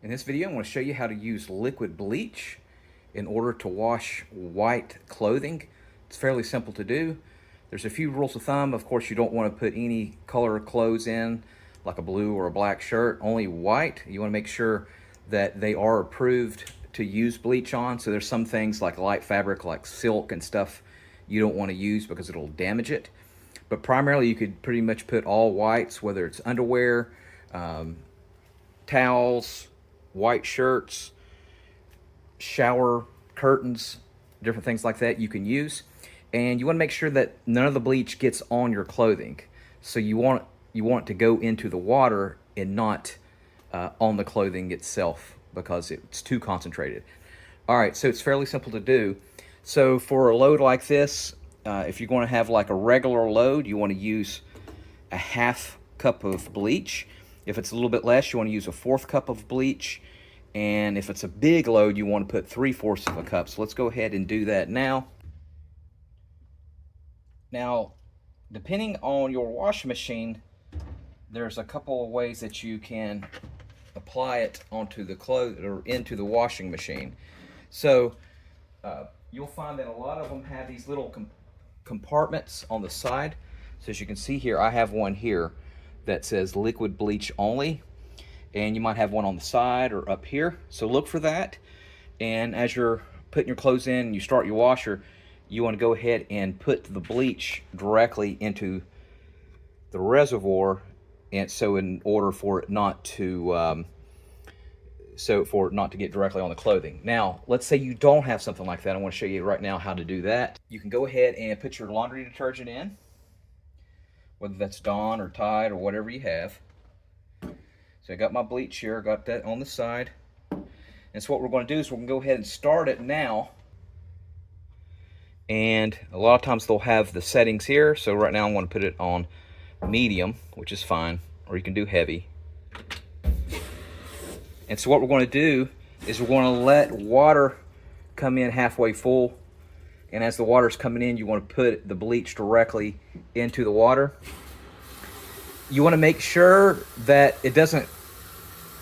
In this video, I'm going to show you how to use liquid bleach in order to wash white clothing. It's fairly simple to do. There's a few rules of thumb. Of course, you don't want to put any color clothes in, like a blue or a black shirt, only white. You want to make sure that they are approved to use bleach on. So there's some things like light fabric, like silk and stuff, you don't want to use because it'll damage it. But primarily, you could pretty much put all whites, whether it's underwear, towels, white shirts, shower curtains, different things like that you can use. And you want to make sure that none of the bleach gets on your clothing. So you want it to go into the water and not on the clothing itself because it's too concentrated. All right, so it's fairly simple to do. So for a load like this, if you're going to have like a regular load, you want to use a half cup of bleach. If it's a little bit less, you want to use a 1/4 cup of bleach. And if it's a big load, you want to put 3/4 of a cup. So let's go ahead and do that now. Now, depending on your washing machine, there's a couple of ways that you can apply it onto the clothes or into the washing machine. So you'll find that a lot of them have these little compartments on the side. So as you can see here, I have one here that says liquid bleach only, and you might have one on the side or up here. So look for that. And as you're putting your clothes in and you start your washer, you want to go ahead and put the bleach directly into the reservoir, and so in order for it not to get directly on the clothing. Now, let's say you don't have something like that. I want to show you right now how to do that. You can go ahead and put your laundry detergent in, whether that's Dawn or Tide or whatever you have. So I got my bleach here, got that on the side. And so what we're going to do is we're going to go ahead and start it now. And a lot of times they'll have the settings here. So right now I'm going to put it on medium, which is fine, or you can do heavy. And so what we're going to do is we're going to let water come in halfway full. And as the water's coming in, you want to put the bleach directly into the water. You want to make sure that it doesn't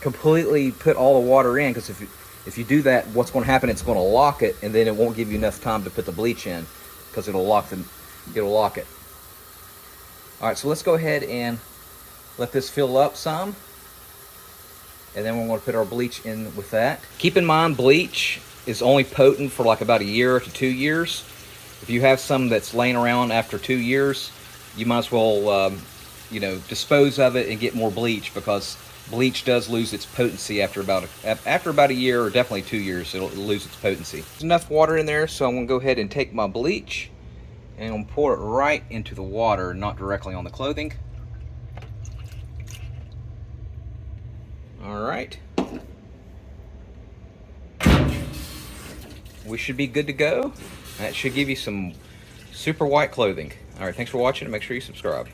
completely put all the water in, because if you do that, what's going to happen, it's going to lock it, and then it won't give you enough time to put the bleach in because it'll lock it. All right, so let's go ahead and let this fill up some, and then we're going to put our bleach in with that. Keep in mind, bleach is only potent for like about 1 year to 2 years. If you have some that's laying around after 2 years, you might as well dispose of it and get more bleach, because bleach does lose its potency after about a year, or definitely 2 years. It'll lose its potency. There's enough water in there, so I'm going to go ahead and take my bleach and I'm going to pour it right into the water, not directly on the clothing. All right. We should be good to go. That should give you some super white clothing. All right, thanks for watching, and make sure you subscribe.